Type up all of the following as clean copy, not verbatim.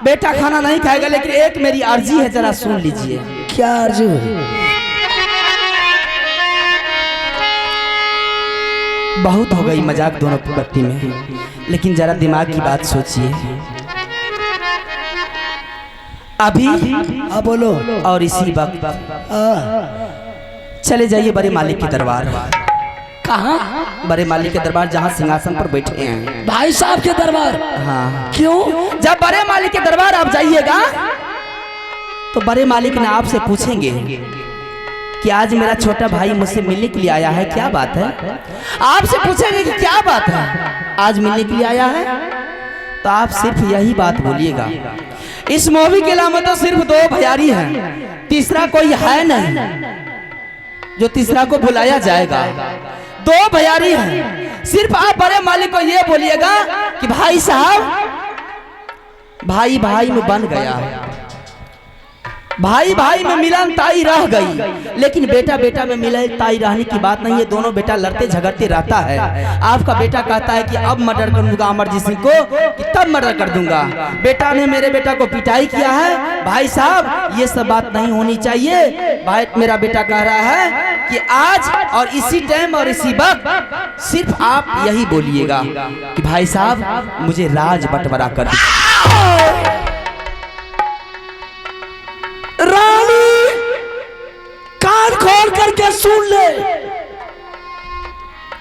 बेटा खाना नहीं खाएगा, लेकिन एक मेरी अर्जी है, जरा सुन लीजिए। क्या अर्जी है? बहुत हो गई मजाक दोनों व्यक्ति में, लेकिन जरा दिमाग की बात सोचिए। अभी बोलो। और इसी वक्त चले जाइए बड़े मालिक के दरबार। कहाँ? बड़े मालिक के दरबार, जहाँ सिंहासन पर बैठे हैं भाई साहब के दरबार। हाँ। क्यों? जब बड़े मालिक के दरबार आप जाइएगा तो बड़े मालिक ने आपसे पूछेंगे कि आज मेरा छोटा भाई मुझसे मिलने के लिए आया है, क्या बात है? आपसे पूछेंगे कि क्या बात है, आज मिलने के लिए आया है? तो आप सिर्फ यही बात बोलिएगा, इस मूवी के अलावा तो सिर्फ 2 भैयारी हैं, तीसरा कोई है नहीं जो तीसरा को बुलाया जाएगा। 2 भैयारी हैं। सिर्फ आप बड़े मालिक को ये बोलिएगा कि भाई साहब, भाई भाई में बन गया, भाई भाई में मिलन ताई रह गई, लेकिन बेटा बेटा में मिलन ताई रहने की बात नहीं है। दोनों बेटा लड़ते झगड़ते रहता है। आपका बेटा कहता है कि अब मर्डर कर दूंगा अमरजीत सिंह को, कि तब मर्डर कर दूंगा। बेटा ने मेरे बेटा को पिटाई किया है। भाई साहब, ये सब बात नहीं होनी चाहिए। भाई मेरा बेटा कह रहा है कि आज और इसी टाइम और इसी वक्त सिर्फ आप यही बोलिएगा कि भाई साहब मुझे राज बंटवारा कर दीजिए। रानी, कान खोल करके सुन ले,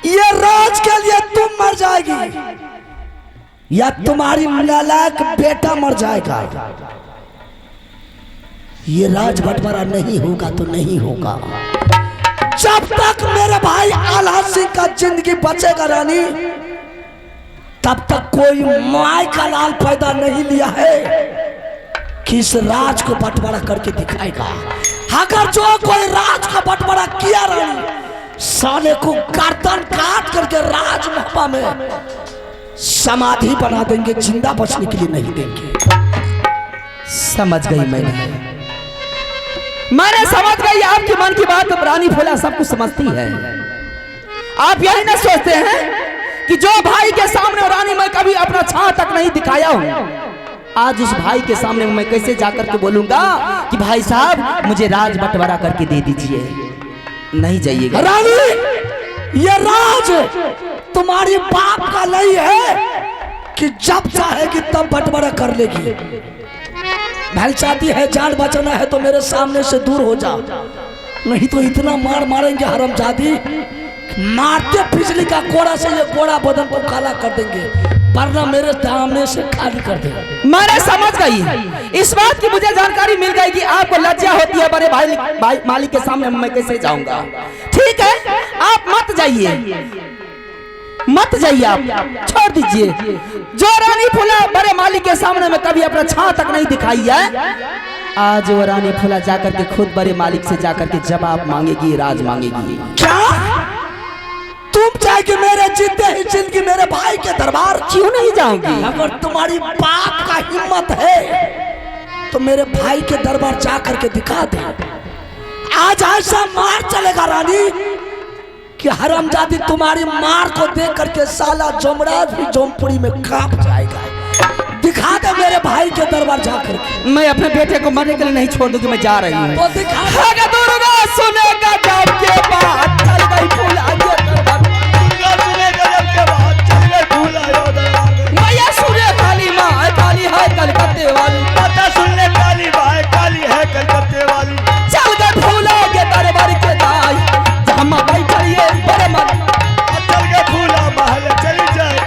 ये राज के लिए तुम मर जाएगी या तुम्हारी नालायक बेटा मर जाएगा। ये राज बंटवारा नहीं होगा तो नहीं होगा। जब तक मेरे भाई आल्हा सिंह का जिंदगी बचेगा रानी, तब तक कोई माई का लाल पैदा नहीं लिया है कि इस राज को बंटवारा करके दिखाएगा। अगर जो कोई राज का बंटवारा किया रानी, साले को गर्दन काट करके राज महमा में समाधि बना देंगे, जिंदा बचने के लिए नहीं देंगे। समझ गई मैंने समझ गई आपकी मन की बात। रानी फूला सब कुछ समझती है। आप यही ना सोचते हैं कि जो भाई के सामने रानी मैं कभी अपना छां तक नहीं दिखाया हूं, आज उस भाई के सामने मैं कैसे जाकर के बोलूंगा कि भाई साहब मुझे राज बंटवारा करके दे दीजिए? नहीं जाइएगा। रानी, ये राज तुम्हारी बाप का नहीं है कि जब चाहेगी तब बंटवारा कर लेगी। भाई चाहती है जान बचाना है तो मेरे सामने से दूर हो जा, नहीं तो इतना मार मारेंगे हरामजादी, मारते बिजली का कोड़ा से ये कोड़ा बदन को काला कर देंगे, वरना मेरे सामने से खाली कर देगा। मैंने समझ गई। इस बात की मुझे जानकारी मिल गई कि आपको लज्जा होती है बड़े भाई मालिक के सामने मैं कैसे जाऊंगा। ठीक है, आप मत जाइए, मत जाइए, आप छोड़ दीजिए। जो रानी फूला बड़े मालिक के सामने में कभी अपना छां तक नहीं दिखाई है, आज वो रानी फूला जाकर के खुद बड़े मालिक से जाकर के जवाब मांगेगी, राज मांगेगी। क्या तुम चाहे मेरे जीते ही जिंदगी मेरे भाई के दरबार क्यों नहीं जाओगी? अगर तुम्हारी बाप का हिम्मत है तो मेरे भाई के दरबार जा करके दिखा दे। आज ऐसा मार चलेगा रानी कि हरामजादी तुम्हारी मार को देख करके साला जोमराज भी जोमपुरी में कांप जाएगा। दिखा दे मेरे भाई के दरबार जाकर। मैं अपने बेटे को मरने के लिए नहीं छोड़ दूंगी, मैं जा रही हूँ। तो दिखा दुर्गा सुनेगा जब के बाद चल गई फूला मैया सुने काली माँ काली है कलकत्ते वाली, पता सुनने काली माँ काली है कलकत्ते वाली। चल गए फूला के दरबार के दाई, हम बैठिए बड़े मन चल गए फूला महल चली जाए,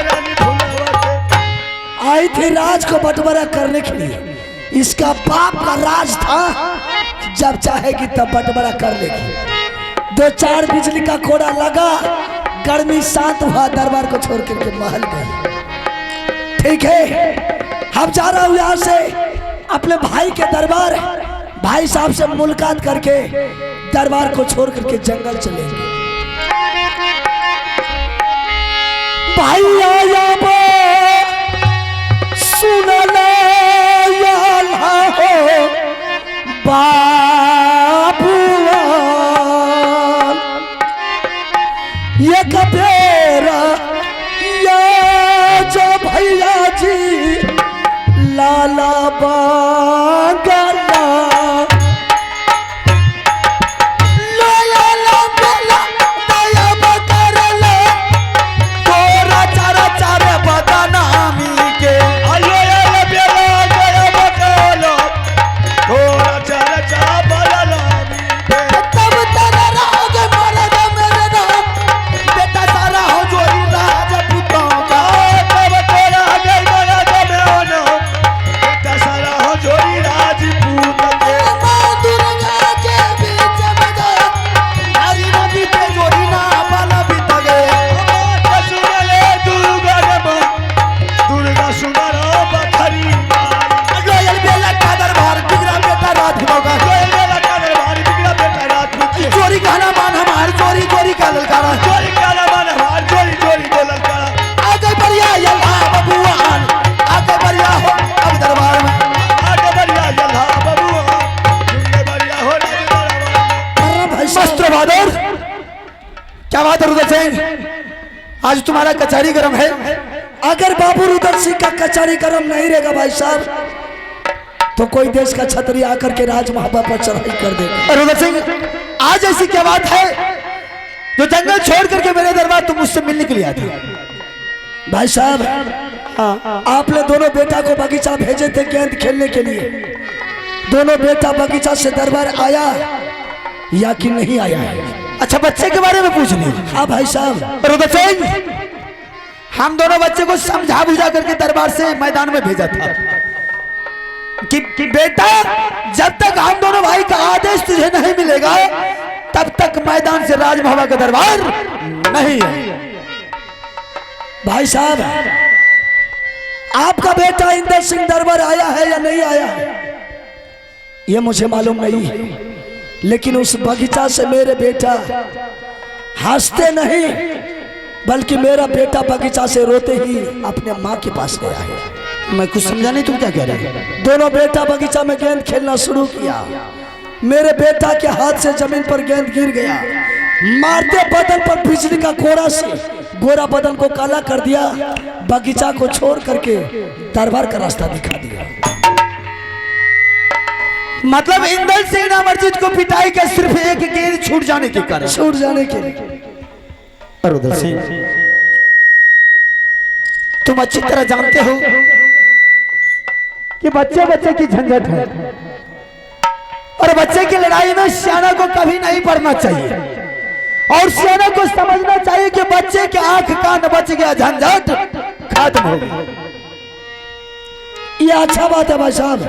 रानी फूला आई थी राज को बंटवारा करने के लिए। इसका बाप का राज था, जब चाहेगी तब बंटवारा कर लेगी। 2-4 बिजली का कोड़ा लगा, गर्मी शांत हुआ, दरबार को छोड़ करके महल गई। ठीक है, हम जा रहा हूं यहां से अपने भाई के दरबार, भाई साहब से मुलाकात करके दरबार को छोड़ करके जंगल चलेंगे। भाई आया सुन ले हो बाबू, ये कबेरा ये जो भैया जी हो बखरी माई लोयल बेला का दरबार बिगड़ा बेटा रात होगा कोयल मेला का दरबार बिगड़ा बेटा राजपूत के चोरी कहना मान हमार चोरी चोरी का ललकारा चोरी काला मन हमार चोरी चोरी को ललकारा आगे बढ़िया यल्ला बबुआन आगे बढ़िया हो अब दरबार में आगे बढ़िया जल्हा बबुआ झुंडे बढ़िया हो दरबार अरे भाई मस्त बहादुर, क्या बात है रुद्र सिंह, आज तुम्हारा कचहरी गरम है। अगर बाबू रुद्र सिंह का कचहरी गरम नहीं रहेगा भाई साहब तो कोई देश का छतरी आकर के राजमहल पर चढ़ाई कर देगा। रुद्र सिंह, आज ऐसी क्या बात है जो जंगल छोड़ करके मेरे दरबार तुम मुझसे मिलने के लिए आए थे? भाई साहब आपने दोनों बेटा को बगीचा भेजे थे गेंद खेलने के लिए, दोनों बेटा बगीचा से दरबार आया या कि नहीं आया है? अच्छा, बच्चे के बारे में पूछ ली। हाँ भाई साहब, रुद्र सिंह, हम दोनों बच्चे को समझा बुझा करके दरबार से मैदान में भेजा था कि बेटा जब तक हम दोनों भाई का आदेश तुझे नहीं मिलेगा तब तक मैदान से राजमहल का दरबार नहीं है। भाई साहब आपका बेटा इंदर सिंह दरबार आया है या नहीं आया है ये मुझे मालूम नहीं है, लेकिन उस बगीचा से मेरे बेटा हंसते नहीं बल्कि मेरा बेटा बगीचा से रोते ही अपने माँ के पास गया है। मैं कुछ समझा नहीं, तुम क्या कह रहे हो? दोनों बेटा बगीचा में गेंद खेलना शुरू किया, मेरे बेटा के हाथ से जमीन पर गेंद गिर गया, मारते बदन पर बिजली का कोड़ा से गोरा बदन को काला कर दिया, बगीचा को छोड़ करके दरबार का रास्ता दिखा दिया। मतलब इंदर सिंह ने अमरजीत को पिटाई का सिर्फ एक गेंद छूट जाने के कारण, छूट जाने के लिए। रुद्र सिंह, तुम अच्छी तरह जानते हो कि बच्चे बच्चे की झंझट है और बच्चे की लड़ाई में सियाना को कभी नहीं पड़ना चाहिए और सियाना को समझना चाहिए कि बच्चे के आंख कान बच गया, झंझट खत्म हो गई। ये अच्छा बात है भाई साहब,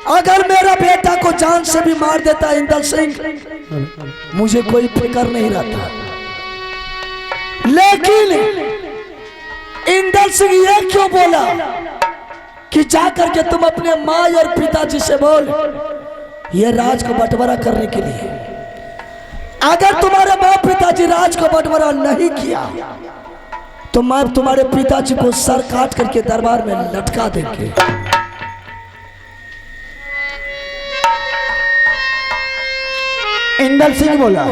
अगर मेरा बेटा को जान से भी मार देता इंदर सिंह मुझे कोई फिक्र नहीं रहता, लेकिन इंदर सिंह ये क्यों बोला कि जाकर के तुम अपने माँ और पिताजी से बोल ये राज को बंटवारा करने के लिए। अगर तुम्हारे माँ पिताजी राज को बंटवारा नहीं किया तो मैं तुम्हारे पिताजी को सर काट करके दरबार में लटका देंगे। इंदर सिंह बोला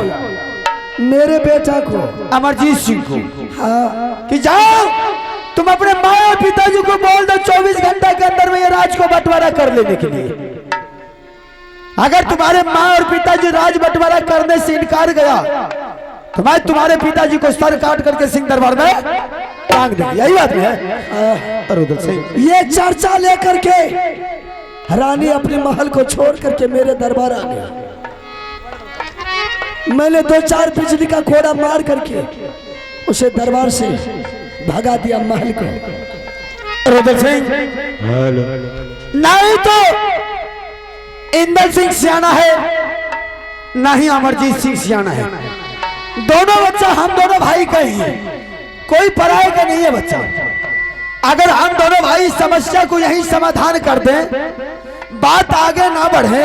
मेरे बेटा को, अमरजीत सिंह को, हाँ, कि जाओ तुम अपने माँ और पिताजी को बोल दो 24 घंटे के अंदर में ये राज को बंटवारा कर लेने के लिए। अगर तुम्हारे माँ और पिताजी राज बंटवारा करने से इनकार गया तो मैं तुम्हारे पिताजी को सर काट करके सिंह दरबार में टांग देंगे। यही बात है रुद्र सिंह। ये चर्चा लेकर के रानी अपने महल को छोड़ करके मेरे दरबार आ गया। मैंने 2-4 बिजली का कोड़ा मार करके उसे दरबार से भगा दिया महल को। रुद्र सिंह, नहीं तो इंदर सिंह सियाना है ना ही अमरजीत सिंह सियाना है, दोनों बच्चा हम दोनों भाई का ही है, कोई पराये का नहीं है बच्चा। अगर हम दोनों भाई समस्या को यही समाधान कर दें, बात आगे ना बढ़े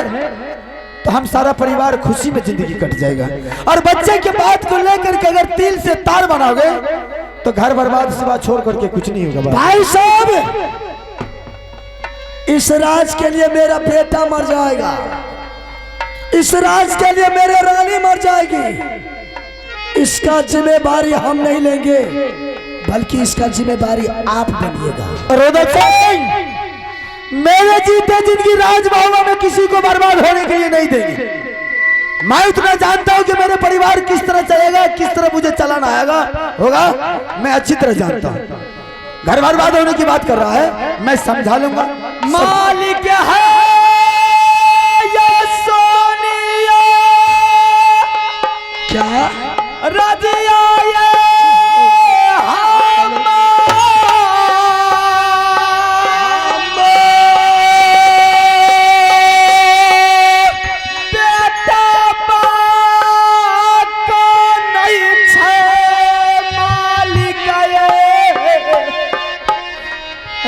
तो हम सारा परिवार खुशी में जिंदगी कट जाएगा। और बच्चे के बात को लेकर के अगर तिल से तार बनाओगे तो घर बर्बाद सिवा छोड़ करके कुछ नहीं होगा। भाई साहब, इस राज के लिए मेरा बेटा मर जाएगा, इस राज के लिए मेरे रानी मर जाएगी। इसका जिम्मेदारी हम नहीं लेंगे बल्कि इसका जिम्मेदारी आप बनिएगा। रुद्र सिंह, मेरे जीते जिंदगी राजमहल में किसी को बर्बाद होने के लिए नहीं देंगे। मैं उतना जानता हूं कि मेरे परिवार किस तरह चलेगा, किस तरह मुझे चलाना आएगा होगा, मैं अच्छी तरह जानता हूं। घर बर्बाद होने की बात कर रहा है, मैं समझा लूंगा। मालिक है ये सोनिया, क्या रजिया ये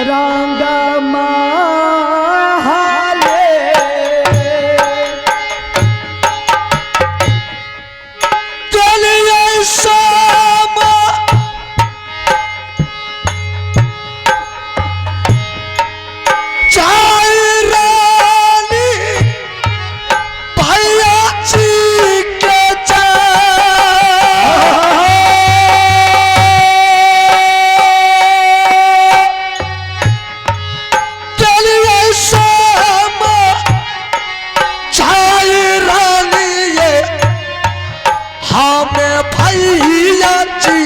रा माले चलिए सामा चाय रानी भैया जी के चलिए सामा चाय रानी ये हमें भैया जी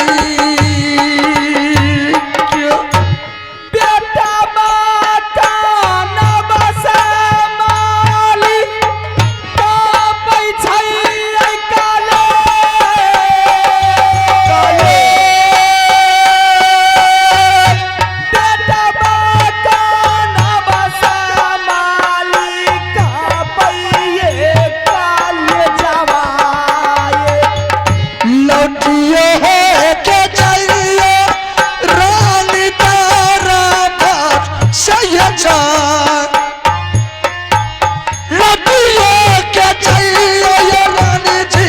बेटा बाटा न बसे माली का पैछै काले बेटा बाटा न बसे माली का पैये काले जवाए लौटिए है के चाहिए रानी तारा बात सही जा लौटिए के चाहिए ये रानी जी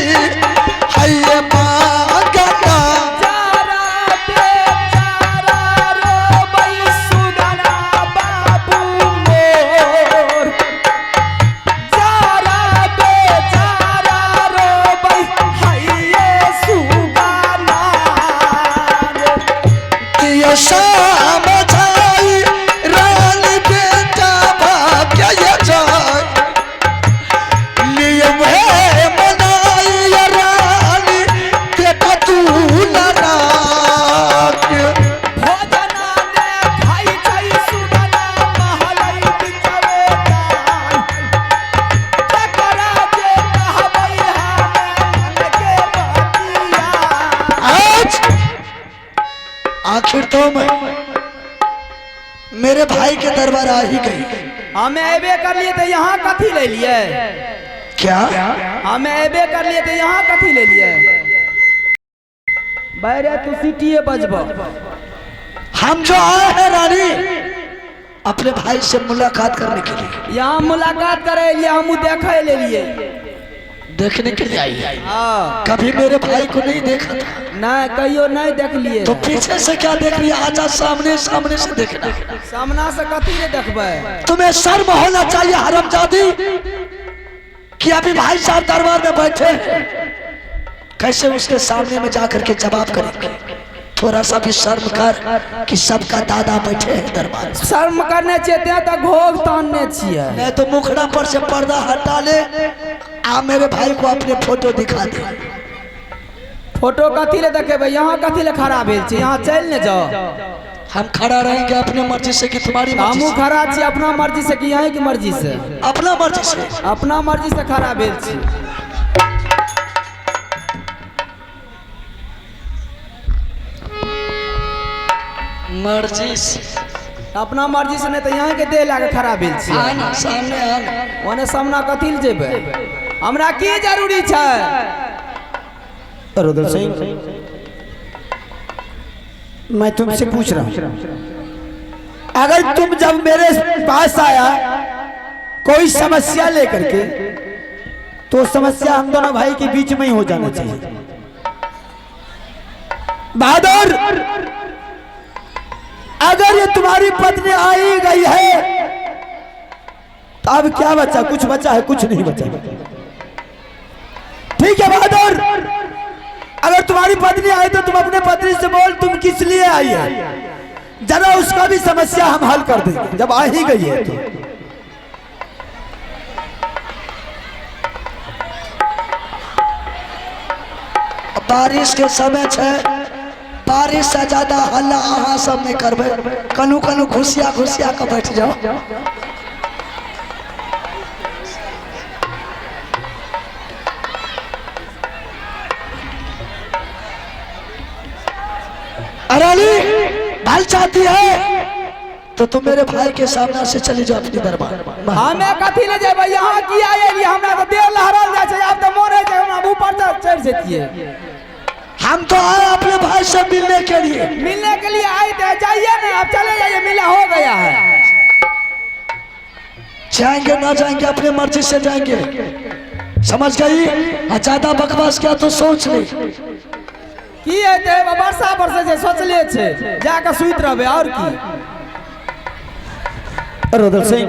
है ये मांगना जारा बेचारा रो बई सुदना बाबू मोर जारा बेचारा रो बई है ये सुगाना ये शाम छाई रानी बेटा भाग्य ये जाए नियम है मनाई ये रानी बेटा तू नाराज भोजना ने खाई जाई सुदना महलै बिचवे जान चकरा जे कहबै हमें मन के बतिया आज आखिर तो मैं मेरे भाई के दरबार आ ही गई। हमें एबे कर लिए तो यहाँ कथी ले लिए? क्या हमें एबे कर लिए तो यहाँ कथी ले लिए? बैरे तू सीटिए बजब। हम जो आए हैं रानी अपने भाई से मुलाकात करने के लिए यहाँ मुलाकात करे लिए हम देखे ले लिए। देखने के लिए आई है। हाँ कभी मेरे भाई को नहीं देखा था नहीं कहियो नहीं देख लिए तो पीछे से क्या देख रही है? आजा सामने सामने से देखना। सामना से कथी ले देखबे? तुम्हें शर्म होना चाहिए हरामजादी कि अभी भाई साहब दरबार में बैठे हैं कैसे उसके सामने में जाकर के जवाब करेंगे? थोड़ा सा भी शर्म कर कि सबका दादा बैठे हैं दरबार में। शर्म करने चाहिए तो घोग तानने छिए। नहीं तो मुखड़ा पर से पर्दा हटा ले आ मेरे भाई को अपने फोटो दिखा दे। फोटो कथी ले देखेबे? यहाँ कथी ले खड़ा भेल छी? यहाँ चल ने जाओ। हम खड़ा रहेंगे अपने मर्जी से कि तुम्हारी मर्जी हमू से? खड़ा छी अपना मर्जी से कि यहाँ की मर्जी से? अपना मर्जी से। अपना मर्जी से खड़ा भेल छी। मर्जी से अपना मर्जी से नहीं तो यहाँ के दे लाके खड़ा भेल छी। आना सामने आना। ओने सामना कथी ले जेबे? हमरा की जरूरी छै? रुद्र सिंह मैं तुमसे पूछ रहा हूँ अगर तुम जब मेरे पास आया कोई समस्या लेकर के तो समस्या हम दोनों भाई के बीच में ही हो जाना चाहिए। बहादुर अगर ये तुम्हारी पत्नी आई गई है तो अब क्या बचा? कुछ बचा है? कुछ नहीं बचा। ठीक है बहादुर अगर तुम्हारी पत्नी आई तो तुम अपने पत्नी से बोल तुम किस लिए आई है, जरा उसका भी समस्या हम हल कर देंगे जब आ ही गई है तो। बारिश के समय है बारिश से ज्यादा हल्ला अहाँ सब में करबे कनु कनु घुसिया घुसिया के बैठ जाओ। अरानी भल चाहती है तो तुम मेरे भाई के सामने से चली जाओ अपनी दरबार। हमें कथी ले जेबे? यहाँ की आए हमरा तो देर लहरल जाय छै। अब तो मोरे छै हमरा ऊपर चढ़ जेतिए। हम तो आए अपने भाई से मिलने के लिए। मिलने के लिए आए थे, जाइए ना, आप चले जाइए, मिला हो गया है। जाएंगे ना जाएंगे अपने मर्जी से जाएंगे, समझ गई? ज्यादा बकवास किया तो सोच ले। की हेतै वर्षा बरसे छै, सोचले छै जाके सुइत रहबे और की। रुद्र सिंह,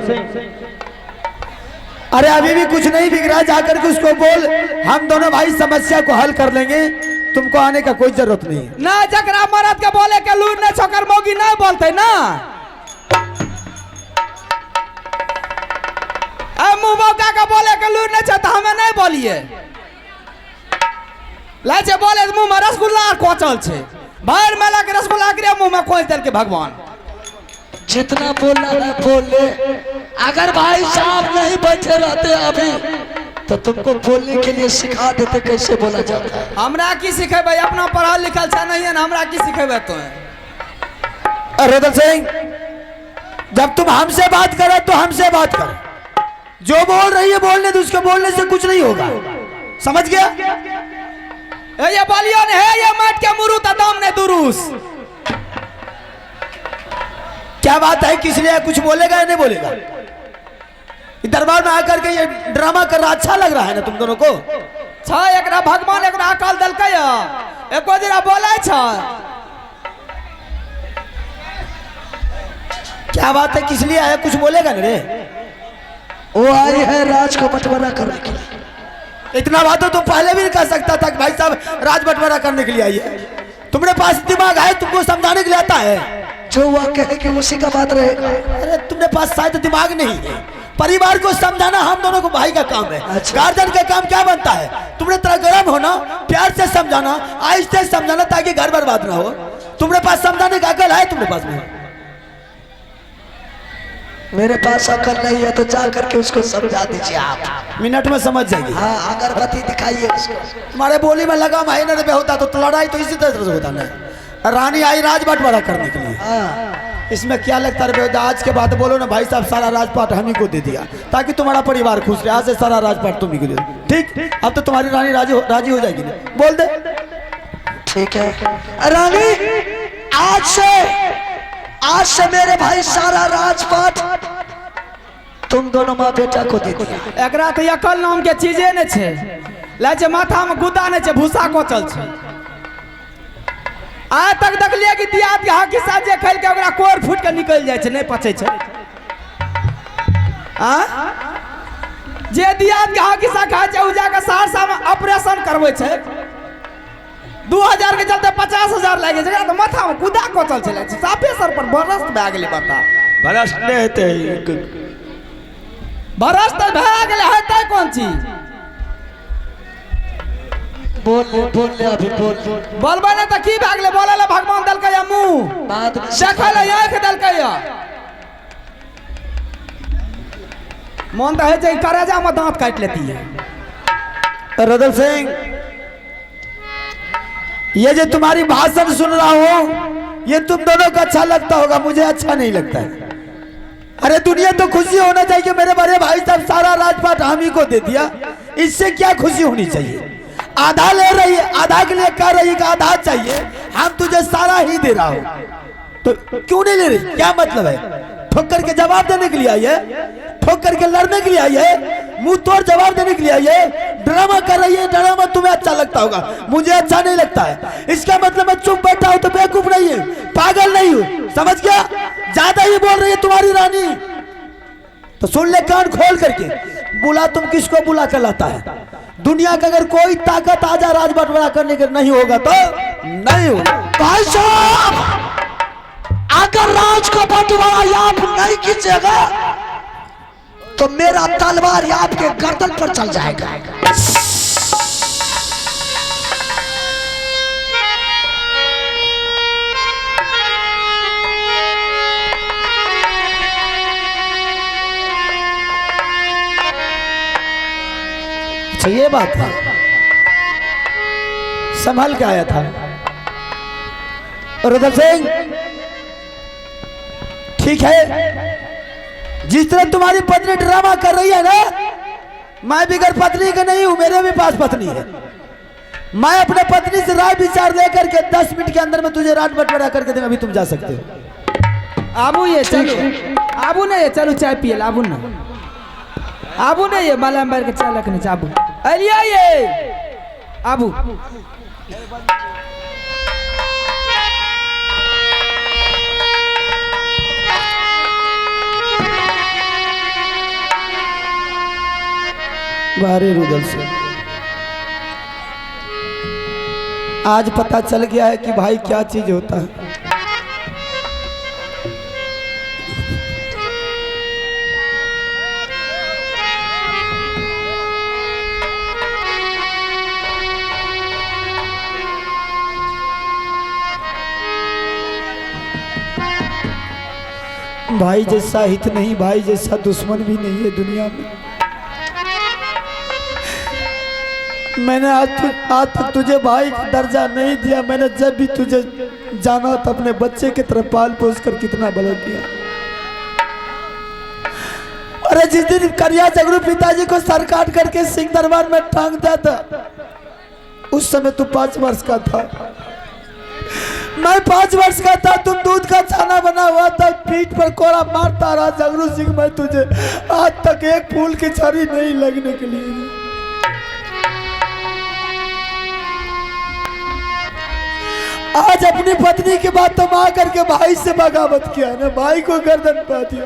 अरे अभी भी कुछ नहीं बिक रहा, जाकर के उसको बोल हम दोनों भाई समस्या को हल कर लेंगे, तुमको आने का कोई जरूरत नहीं। ना जकरा मरद के बोले के लूर ने छोकर मौगी नहीं बोलते ना, मुंह मौका का बोले के लूर ने छ तो हमें नहीं बोलिए। लाचे बोले मुंह में रसगुल्ला कोचल छे, भर मेला के रसगुल्ला के मुंह में खोज देल के भगवान। जितना बोलना है बोल ले। अगर भाई साहब नहीं बैठे रहते अभी तो तुमको बोलने के लिए सिखा देते कैसे बोला जाता है। हमरा की सिखेबे, अपना पढ़ल लिखल छ नहीं है ना, हमरा की सिखेबे तो। रुद्र सिंह, जब तुम हमसे बात करे तो हमसे बात कर, जो बोल रही है बोलने तो उसके बोलने से कुछ नहीं होगा, समझ गया? ये बोलियो ने है ये मट के मुरु तदम ने दुरुस। क्या बात है, किस लिए कुछ बोलेगा या नहीं बोलेगा? दरबार में आकर के ये ड्रामा कर रहा अच्छा लग रहा है ना तुम दोनों को? एकरा भगवान एकरा अकल दलकै या एको जरा बोलै छ। क्या बात है, किस लिए आया, कुछ बोलेगा ना रे? वो आई है राज को बंटवारा करने के लिए। इतना बात तो तुम पहले भी नहीं कर सकता था कि भाई साहब राज बंटवारा करने के लिए आई है। तुम्हारे पास दिमाग है, तुमको समझाने के लिए आता है, जो वह कहे कि उसी का बात रहेगा। अरे तुम्हारे पास शायद दिमाग नहीं है। परिवार को समझाना हम दोनों को भाई का काम है। अच्छा। गार्जियन का काम क्या बनता है? तुमने तरह गर्म होना, प्यार से समझाना, आहिस्ते से समझाना ताकि घर बर्बाद ना हो। तुम्हारे पास समझाने का अकल है तुम्हारे पास में? मेरे पास अकल नहीं है तो जा करके उसको समझा दीजिए आप। मिनट में समझ जाएगी। हाँ, अगरबत्ती दिखाइए उसको। तुम्हारे बोली में लगा महीने में होता तो लड़ाई तो इसी तरह से होता ना। रानी आई राज बंटवारा करने के लिए। हाँ, इसमें क्या लगता है? आज के बाद बोलो ना भाई साहब सारा राजपाट हम ही को दे दिया ताकि तुम्हारा परिवार खुश रहे। आज से सारा राजपाट तुम ही को दे दो। ठीक, अब तो तुम्हारी रानी राजी हो जाएगी ना? बोल दे। ठीक है रानी, आज से मेरे भाई सारा राजपाट तुम दोनों माँ बेटा को दे दिया। एकरा तो अकल नाम के चीजे ने छे, लाचे माथा में गुदा ने छे, भूसा कोचल छे। आज तक देखलिए कि दियाद के हाकी साथ जे खेल के ओकरा कोर फूट के निकल जाए छे, नहीं पचे छे। जे दियाद के हाकी सा खाए छे उजा के सहरसा में ऑपरेशन करवे छे, 2000 के चलते 50,000 लागे छे, तो माथा में गुदा कोचल छे, साफे सर पर बरस्त भए गेलै। बता भ्रष्ट नहीं हेतै, बरस्त भए गेलै, हेतै कोन चीज? बोल ले अभी बोल। बोलबे नहीं तो की भए गेलै? बोले ले भगवान दलकै या मुंह, बाद में देखै ले आंख दलकै या। मन तो है जे करेजा में दांत काट लेती है। रुद्र सिंह, ये जो तुम्हारी भाषण सुन रहा हूँ ये तुम दोनों को अच्छा लगता होगा, मुझे अच्छा नहीं लगता है। अरे दुनिया तो खुशी होना चाहिए कि मेरे बड़े भाई साहब सारा राजपाट हम ही को दे दिया, इससे क्या खुशी होनी चाहिए? आधा ले रही है, आधा के लिए कह रही है कि आधा चाहिए, हम तुझे सारा ही दे रहा हूं, तो क्यों नहीं ले रही? क्या मतलब है? ठोकर के जवाब देने के लिए आई है, ठोकर के लड़ने के लिए आई है, मुंह तोड़ जवाब देने के लिए आई है, ड्रामा कर रही है। ड्रामा तुम्हें अच्छा लगता होगा, मुझे अच्छा नहीं लगता है। इसका मतलब मैं चुप बैठा हूं तो बेवकूफ नहीं है, पागल नहीं हूं, समझ गया? ज्यादा ही बोल रही है तुम्हारी रानी, तो सुन ले कान खोल करके। बुला तुम किसको बुला कर लाता है? दुनिया का अगर कोई ताकत आजा राज बंटवारा करने के नहीं होगा तो नहीं होगा। भाई साहब, अगर राज को बंटवारा आप नहीं कीजिएगा तो मेरा तलवार आपके गर्दन पर चल जाएगा। अच्छा ये बात है, संभल के आया था। रुद्र सिंह, ठीक है, जिस तरह तुम्हारी पत्नी ड्रामा कर रही है ना, मैं बिगर पत्नी के नहीं हूं, मेरे भी पास पत्नी है। मैं अपने पत्नी से राय विचार लेकर के 10 मिनट के अंदर में तुझे रात बटवारा करके देंगे। अभी तुम जा सकते हो। आबू ये चलो, आबू ने ये चलो चाय पिए आबू ना, आबू ने ये माला अंबर के चाय रखने चाबू अलिया ये आबू। बाहरी रुदल से आज पता चल गया है कि भाई क्या चीज होता है। भाई जैसा हित नहीं, भाई जैसा दुश्मन भी नहीं है दुनिया में। मैंने आज तक तुझे भाई का दर्जा नहीं दिया। मैंने जब भी तुझे जाना तो अपने बच्चे की तरफ पाल पोस कर कितना बड़ा किया। अरे जिस दिन करिया जगरू पिताजी को सर काट करके सिंह दरबार में टांग दिया था, उस समय तू 5 वर्ष का था, मैं 5 वर्ष का था। तुम दूध का छाना बना हुआ था, पीठ पर कोड़ा मारता रहा जगरू सिंह। मैं तुझे आज तक एक फूल की छड़ी नहीं लगने के लिए। आज अपनी पत्नी की बात तो मां करके भाई से बगावत किया ना, भाई को गर्दन पा दिया।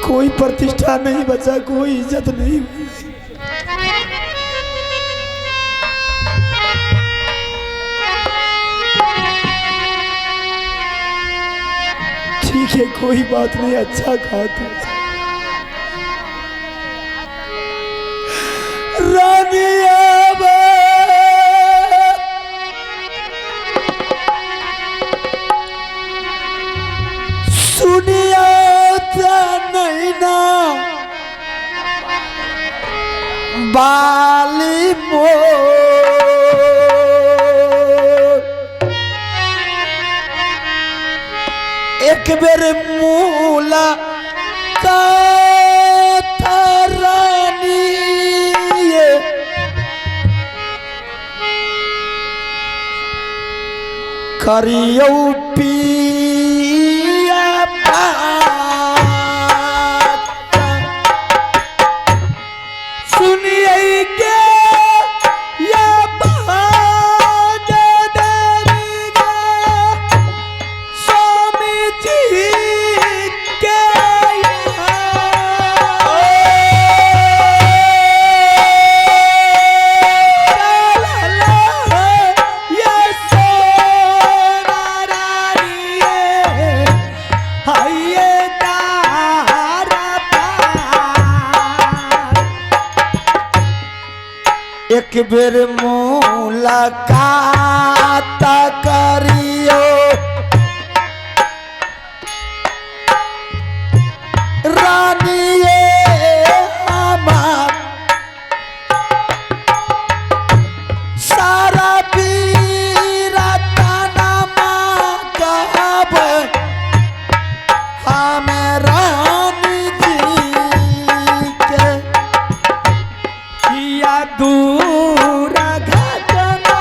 कोई प्रतिष्ठा नहीं बचा, कोई इज्जत नहीं हुई। ठीक है, कोई बात नहीं, अच्छा कहा तू। सुनिया नहीं ना बाली मो एक बेर मूला का रानी करियो पिया सुनिए के या स्वामी जी के एक बेर मुलाकात करियो रानिए हमार सारा पीरा ताना कहब हमें रानी जी के किया दूर घटना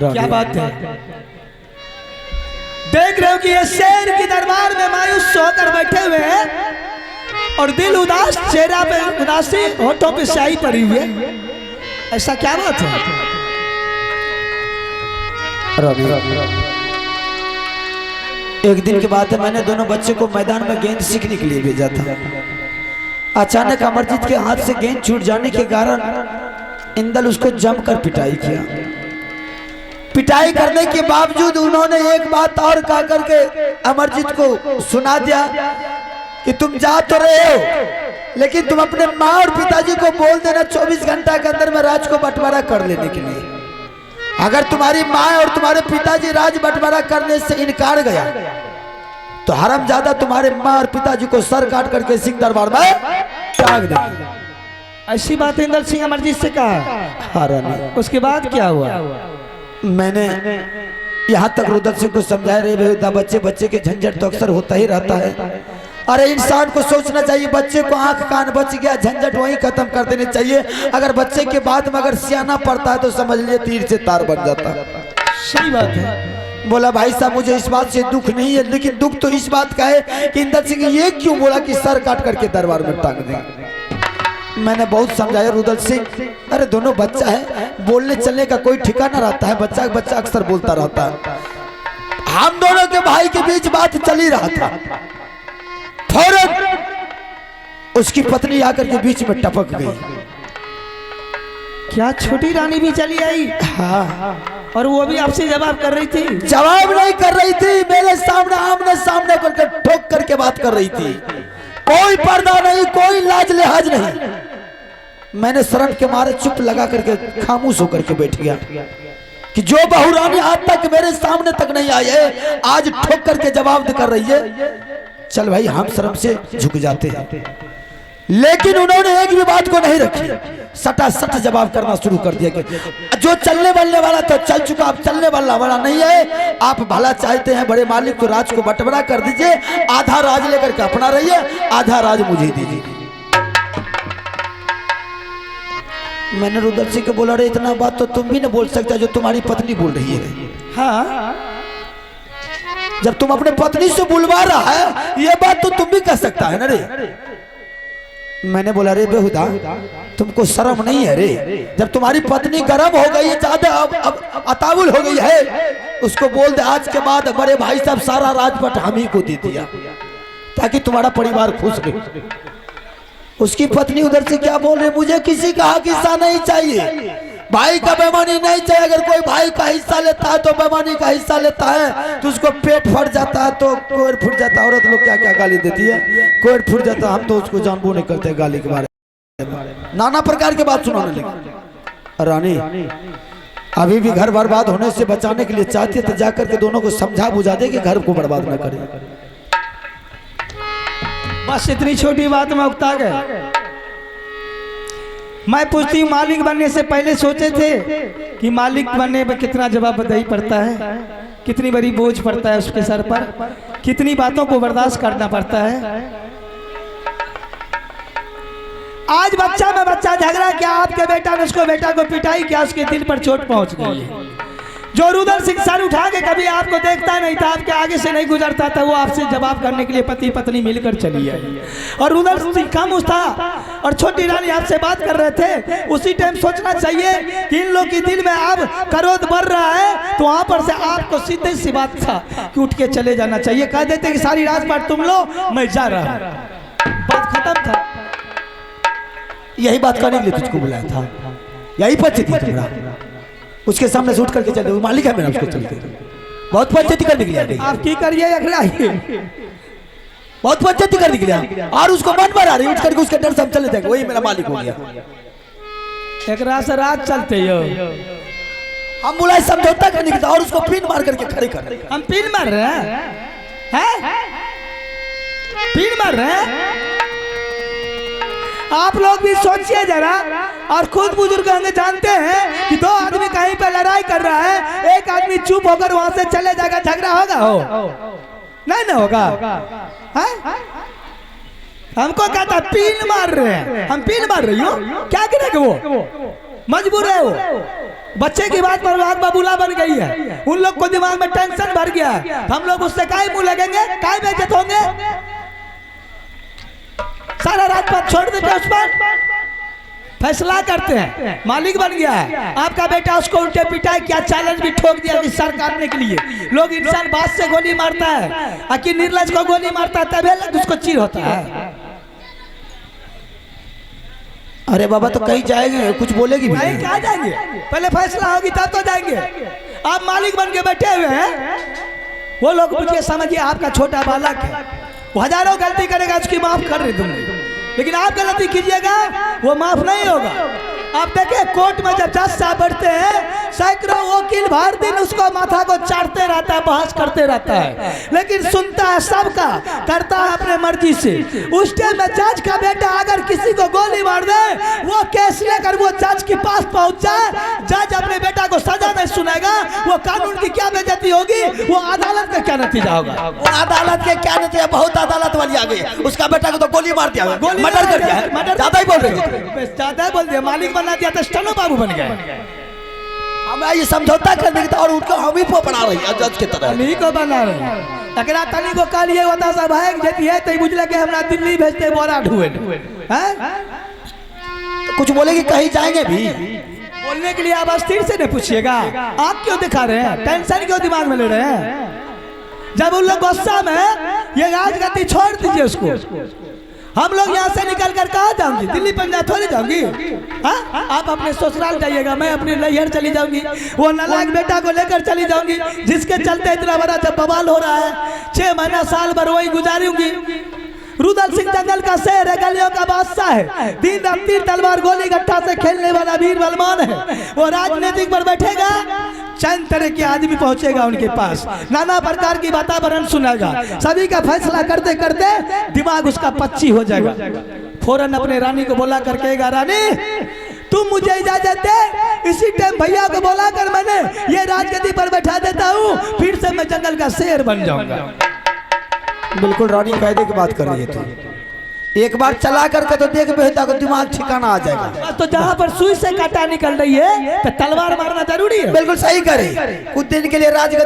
क्या बात है? देख रहे हो कि ये शेर के दरबार में मायूस होकर बैठे हुए हैं और दिल उदास, चेहरा पे उदासी, होठों पे स्याही पड़ी हुई है। ऐसा क्या बात है? एक दिन की बात है, मैंने दोनों बच्चे को मैदान में गेंद सीखने के लिए भेजा था। अचानक अमरजीत के हाथ से गेंद छूट जाने के कारण इंदल उसको जमकर पिटाई किया। पिटाई करने के बावजूद उन्होंने एक बात और कहा करके अमरजीत को सुना दिया कि तुम जा तो रहे हो, लेकिन तुम अपने माँ और पिताजी को बोल देना 24 घंटा के अंदर में राज को बंटवारा कर लेने के लिए। अगर तुम्हारी माँ और तुम्हारे पिताजी राज बंटवारा करने से इनकार गया तो हरामजादा तुम्हारे माँ और पिताजी को सर काट करके सिंह दरबार में टांग देंगे। ऐसी बात इंदल सिंह अमरजीत से कहा। उसके बाद क्या हुआ? मैंने यहाँ तक रुद्र सिंह को समझाया, रे बेहुदा बच्चे बच्चे के झंझट तो अक्सर होता ही रहता है। अरे इंसान को सोचना चाहिए, बच्चे को आंख कान बच गया, झंझट वहीं खत्म कर देने चाहिए। अगर बच्चे के बाद में अगर सियाना पड़ता है तो समझ लिए तीर से तार बन जाता है। सही बात है। बोला भाई साहब मुझे इस बात से दुख नहीं है, लेकिन दुख तो इस बात का है कि इंदर सिंह ये क्यों बोला कि सर काट करके दरबार में टांग देंगे। मैंने बहुत समझाया रुदल सिंह, अरे दोनों बच्चा है, बोलने चलने का कोई ठिकाना रहता है, बच्चा बच्चा अक्सर बोलता रहता है। हम दोनों के भाई के बीच बात चल ही रहा था, फौरन उसकी पत्नी आकर के बीच में टपक गई। क्या छोटी रानी भी चली आई? हाँ, और वो भी आपसे जवाब कर रही थी? जवाब नहीं कर रही थी, मेरे सामने आमने सामने करके ठोक करके बात कर रही थी। कोई पर्दा नहीं, कोई लाज लिहाज नहीं। मैंने शर्म के मारे चुप लगा करके खामोश होकर के बैठ गया कि जो बहुरानी आज तक मेरे सामने तक नहीं आई है, आज ठोक करके जवाब कर रही है। चल भाई हम शर्म से झुक जाते हैं, लेकिन उन्होंने एक भी बात को नहीं रखी, सटा सट जवाब करना शुरू कर दिया कि जो चलने वालने वाला तो चल चुका, अब चलने वाला नहीं है। आप भला चाहते हैं बड़े मालिक तो राज को बंटवारा कर दीजिए, आधा राज लेकर के अपना रहिए, आधा राज मुझे दीजिए। मैंने रुद्र सिंह को बोला, अरे इतना बात तो तुम भी नहीं बोल सकते जो तुम्हारी पत्नी बोल रही है। हाँ, जब तुम अपने पत्नी से बुलवा रहा है ये बात तो तुम भी कह सकता है ना रे। मैंने बोला, रे बेहुदा तुमको शर्म नहीं है रे? जब तुम्हारी पत्नी गर्म हो गई है, ज्यादा अब अताबुल हो गई है, उसको बोल दे आज के बाद बड़े भाई साहब सारा राजपट हम ही को दे दिया ताकि तुम्हारा परिवार खुश रहे। उसकी पत्नी उधर से क्या बोल रही, मुझे किसी का हक हिस्सा नहीं चाहिए, भाई का बेईमानी नहीं चाहिए। अगर कोई भाई का हिस्सा लेता है तो बेईमानी का हिस्सा लेता है तो उसको पेट फट जाता है, तो कोर फूट जाता है। औरत लोग क्या क्या गाली देती है, कोर फूट जाता है, हम तो उसको जानबूझ नहीं करते गाली के बारे में, नाना प्रकार की बात सुनाने लगे। रानी अभी भी घर बर्बाद होने से बचाने के लिए चाहती है तो जाकर के दोनों को समझा बुझा दे कि घर को बर्बाद न करे। बस इतनी छोटी बात में उकता गए। मैं पूछती हूँ, मालिक बनने से पहले सोचे थे कि मालिक बनने में कितना जवाबदेही पड़ता है, कितनी बड़ी बोझ पड़ता है उसके सर पर, कितनी बातों को बर्दाश्त करना पड़ता है। आज बच्चा में बच्चा झगड़ा किया, आपके बेटा ने उसको बेटा को पिटाई किया, उसके दिल पर चोट पहुंच गई है। जो रुदल सिंह सर उठा के कभी आपको देखता नहीं था, आपके आगे से नहीं गुजरता था, वो आपसे जवाब करने के लिए पति पत्नी मिलकर चली आई। और रुदल सिंह खामोश था और छोटी रानी आपसे बात कर रहे थे। उसी टाइम सोचना चाहिए कि इन लोग के दिल में अब क्रोध बढ़ रहा है, तो वहां पर से आपको सीधे सी बात था कि उठ के चले जाना चाहिए, कह देते कि सारी राजपाट तुम लो, मैं जा रहा हूं, बात खत्म था। यही बात करने के लिए तुझको बुलाया था, यही पच्ची थी तुम्हारा। उसके सामने से उठ करके चल, मालिक है मेरा, उसको चलते बहुत पंचायती करने के लिए आप की करिए, बहुत पंचायती करने के लिए, और उसको मन भरा रही, उठ करके उसके डर से हम चले जाएंगे, वही मेरा मालिक हो गया। एक रात रात चलते हो, हम बुलाए समझौता करने के, और उसको पिन मार करके खड़े कर रहे। हम पिन मार रहे हैं? पिन मार रहे हैं? आप लोग भी सोचिए जरा, और खुद बुजुर्ग होंगे जानते हैं कि दो आदमी कहीं पे लड़ाई कर रहा है, एक आदमी चुप होकर वहां से चले जाएगा, झगड़ा होगा? नहीं ना होगा। हमको कहता पिन मार रहे हैं, हम पिन मार रही हो, क्या करेंगे? वो मजबूर है, वो बच्चे की बात पर बात बबूला बन गई है। उन लोग को दिमाग में टेंशन भर गया है। हम लोग उससे काय मुंह लगेंगे, काय बेइज्जत होंगे, सारा रात पर छोड़ देते उस पर फैसला करते हैं। मालिक बन गया है आपका बेटा, उसको उल्टे पिटाई क्या चैलेंज भी ठोक दिया कि सर काटने के लिए। लोग इंसान बात से गोली मारता है, अकी निर्लज को गोली मारता है तभी उसको चीर होता है। अरे बाबा तो कहीं जाएंगे, कुछ बोलेगी भी नहीं, कहाँ जाएंगे, पहले फैसला होगी तब तो जाएंगे। आप मालिक बन के बैठे हुए हैं, वो लोग मुझे समझिए आपका छोटा बालक है, वो हजारों गलती करेगा, उसकी माफ कर रही तुमने, लेकिन आप गलती कीजिएगा वो माफ नहीं होगा। आप देखिए कोर्ट में जब जज साहब बैठते हैं, सैकड़ों वकील भर दिन उसको माथा को चाटते रहता है, बहस करते रहता है, लेकिन सुनता है सबका, करता है अपने मर्जी से। उस टाइम में जज का बेटा अगर किसी को गोली मार दे, वो केस लेकर वो जज के पास पहुंच जाए, जज अपने बेटा को सजा नहीं सुनाएगा, वो कानून की क्या बेइज्जती होगी, वो अदालत का क्या नतीजा होगा। वो अदालत के क्या नतीजा, बहुत अदालत वाली आ गई, उसका बेटा को तो गोली मार दिया, मर्डर कर दिया है, ज्यादा ही बोल रहे हैं, ज्यादा ही बोल दिया। मालिक बना दिया तो स्टेनो बाबू बन गए। हमें ये समझौता करने की और उनको हम ही को बना रही है जज के तरह। तनी को बना रहे अकरा तनी को कल ये होता सब है जेती है तो बुझले के हमरा दिल्ली भेजते बोरा ढुए हैं। तो कुछ बोलेगी कहीं जाएंगे भी, बोलने के लिए आप अस्थिर से नहीं पूछिएगा। आप क्यों दिखा रहे हैं, टेंशन क्यों दिमाग में ले रहे हैं। जब उन लोग गुस्सा में ये राजगद्दी छोड़ दीजिए उसको। हम लोग यहाँ से निकल कर कहाँ जाऊंगी, दिल्ली पंजाब थोड़ी जाऊंगी। हाँ, आप अपने ससुराल जाइएगा, मैं अपनी नैहर चली जाऊंगी, वो नालायक बेटा को लेकर चली जाऊंगी, जिसके चलते इतना बड़ा जब बवाल हो रहा है। 6 महीना साल भर वही गुजारूंगी। रुदल सिंह जंगल का शेर है, गलियों का बादशाह है, दिन रात तीर तलवार गोली गट्ठा से खेलने वाला वीर बलवान है। वो राजनीतिक पर बैठेगा, चंद तरह के आदमी पहुंचेगा उनके पास, नाना प्रकार की वातावरण सुनेगा, सभी का फैसला करते करते दिमाग उसका पच्ची हो जाएगा। फौरन अपने रानी को बोला कर कहेगा, रानी तुम मुझे इजाजत दे। इसी टाइम भैया को बोला कर मैंने ये राजगद्दी पर बैठा देता हूँ, फिर से मैं जंगल का शेर बन जाऊंगा। बिल्कुल रानी कायदे की बात कर रही है तू। एक बार चला करके तो देख बेहता को दिमाग ठिकाना आ जाएगा। तो जहाँ पर सुई से कांटा निकल रही है तो तलवार मारना जरूरी है। बिल्कुल सही करे, कुछ दिन के लिए राजगद्दी